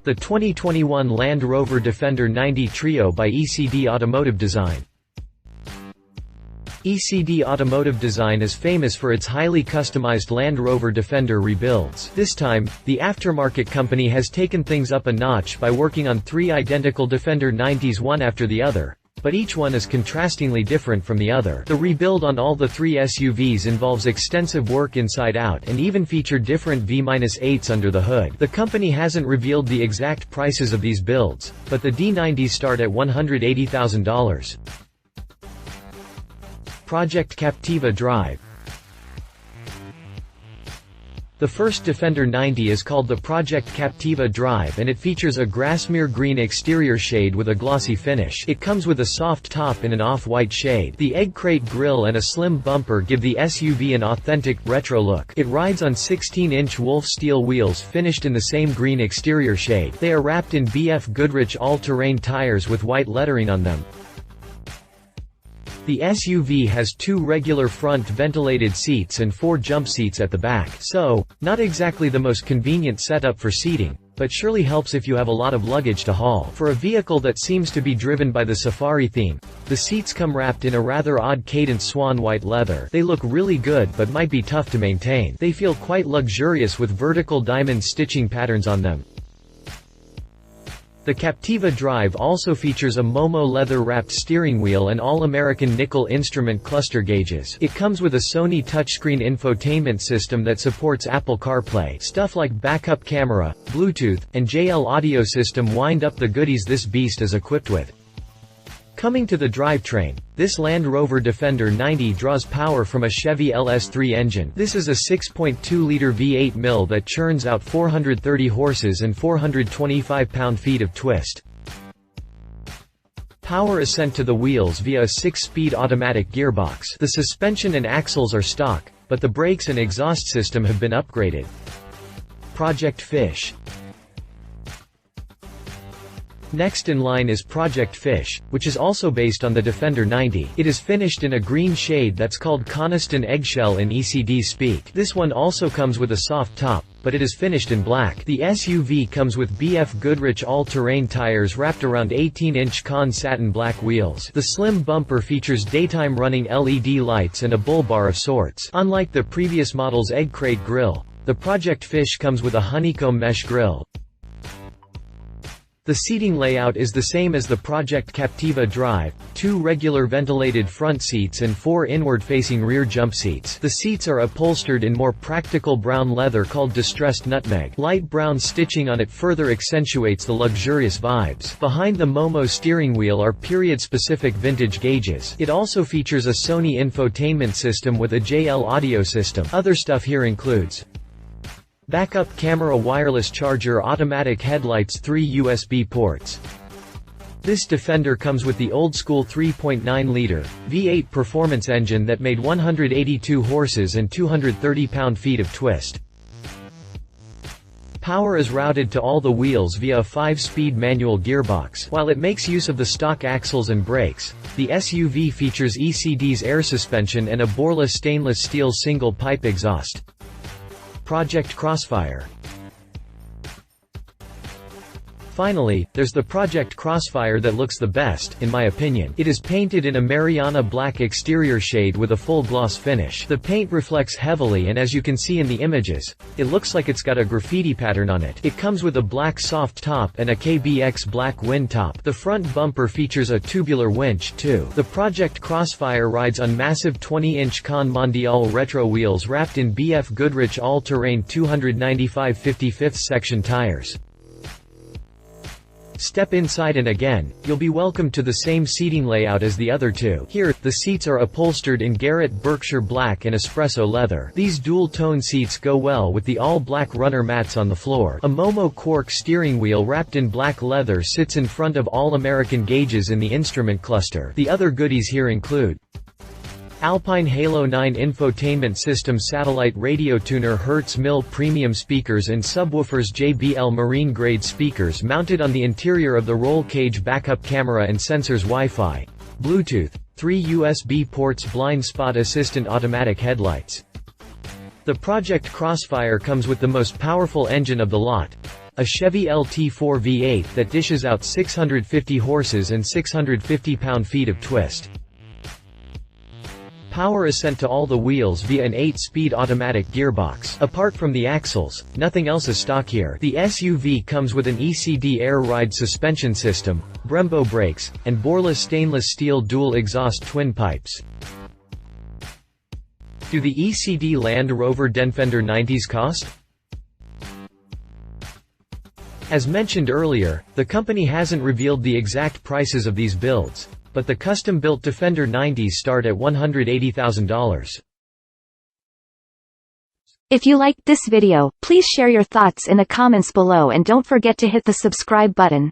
The 2021 Land Rover Defender 90 Trio by E.C.D Automotive Design. E.C.D Automotive Design is famous for its highly customized Land Rover Defender rebuilds. This time, the aftermarket company has taken things up a notch by working on 3 identical Defender 90s one after the other, but each one is contrastingly different from the other. The rebuild on all the 3 SUVs involves extensive work inside out and even feature different V-8s under the hood. The company hasn't revealed the exact prices of these builds, but the D90s start at $180,000. Project Captiva Drive. The first Defender 90 is called the Project Captiva Drive and it features a grassmere green exterior shade with a glossy finish. It comes with a soft top in an off-white shade. The egg crate grille and a slim bumper give the SUV an authentic, retro look. It rides on 16-inch Wolf steel wheels finished in the same green exterior shade. They are wrapped in BF Goodrich all-terrain tires with white lettering on them. The SUV has 2 regular front ventilated seats and 4 jump seats at the back. So, not exactly the most convenient setup for seating, but surely helps if you have a lot of luggage to haul. For a vehicle that seems to be driven by the safari theme, the seats come wrapped in a rather odd cadence swan white leather. They look really good but might be tough to maintain. They feel quite luxurious with vertical diamond stitching patterns on them. The Captiva Drive also features a Momo leather-wrapped steering wheel and all-American nickel instrument cluster gauges. It comes with a Sony touchscreen infotainment system that supports Apple CarPlay. Stuff like backup camera, Bluetooth, and JL audio system wind up the goodies this beast is equipped with. Coming to the drivetrain, this Land Rover Defender 90 draws power from a Chevy LS3 engine. This is a 6.2-liter V8 mill that churns out 430 horses and 425 pound-feet of twist. Power is sent to the wheels via a 6-speed automatic gearbox. The suspension and axles are stock, but the brakes and exhaust system have been upgraded. Project Fish. Next in line is Project Fish, which is also based on the Defender 90. It is finished in a green shade that's called Coniston Eggshell in ECD speak. This one also comes with a soft top, but it is finished in black. The SUV comes with BF Goodrich all-terrain tires wrapped around 18-inch con satin black wheels. The slim bumper features daytime running LED lights and a bull bar of sorts. Unlike the previous model's egg crate grille, the Project Fish comes with a honeycomb mesh grille. The seating layout is the same as the Project Captiva Drive, 2 regular ventilated front seats and 4 inward-facing rear jump seats. The seats are upholstered in more practical brown leather called distressed nutmeg. Light brown stitching on it further accentuates the luxurious vibes. Behind the Momo steering wheel are period-specific vintage gauges. It also features a Sony infotainment system with a JL audio system. Other stuff here includes backup camera, wireless charger, automatic headlights, 3 USB ports. This Defender comes with the old-school 3.9-liter V8 performance engine that made 182 horses and 230 pound-feet of twist. Power is routed to all the wheels via a 5-speed manual gearbox. While it makes use of the stock axles and brakes, the SUV features E.C.D's air suspension and a boreless stainless steel single-pipe exhaust. Project Crossfire. Finally, there's the Project Crossfire that looks the best, in my opinion. It is painted in a Mariana black exterior shade with a full gloss finish. The paint reflects heavily and as you can see in the images, it looks like it's got a graffiti pattern on it. It comes with a black soft top and a KBX black wind top. The front bumper features a tubular winch, too. The Project Crossfire rides on massive 20-inch Con Mondial retro wheels wrapped in BF Goodrich all-terrain 295 55th section tires. Step inside and again, you'll be welcomed to the same seating layout as the other 2. Here, the seats are upholstered in Garrett Berkshire black and espresso leather. These dual-tone seats go well with the all-black runner mats on the floor. A Momo cork steering wheel wrapped in black leather sits in front of all-American gauges in the instrument cluster. The other goodies here include Alpine Halo 9 infotainment system, satellite radio tuner, Hertz Mill premium speakers and subwoofers, JBL marine grade speakers mounted on the interior of the roll cage, backup camera and sensors, Wi-Fi, Bluetooth, 3 USB ports, blind spot assistant, automatic headlights. The Project Crossfire comes with the most powerful engine of the lot, a Chevy LT4 V8 that dishes out 650 horses and 650 pound-feet of twist. Power is sent to all the wheels via an 8-speed automatic gearbox. Apart from the axles, nothing else is stock here. The SUV comes with an ECD air ride suspension system, Brembo brakes, and Borla stainless steel dual exhaust twin pipes. Do the ECD Land Rover Defender 90s cost? As mentioned earlier, the company hasn't revealed the exact prices of these builds, but the custom-built Defender 90s start at $180,000. If you liked this video, please share your thoughts in the comments below and don't forget to hit the subscribe button.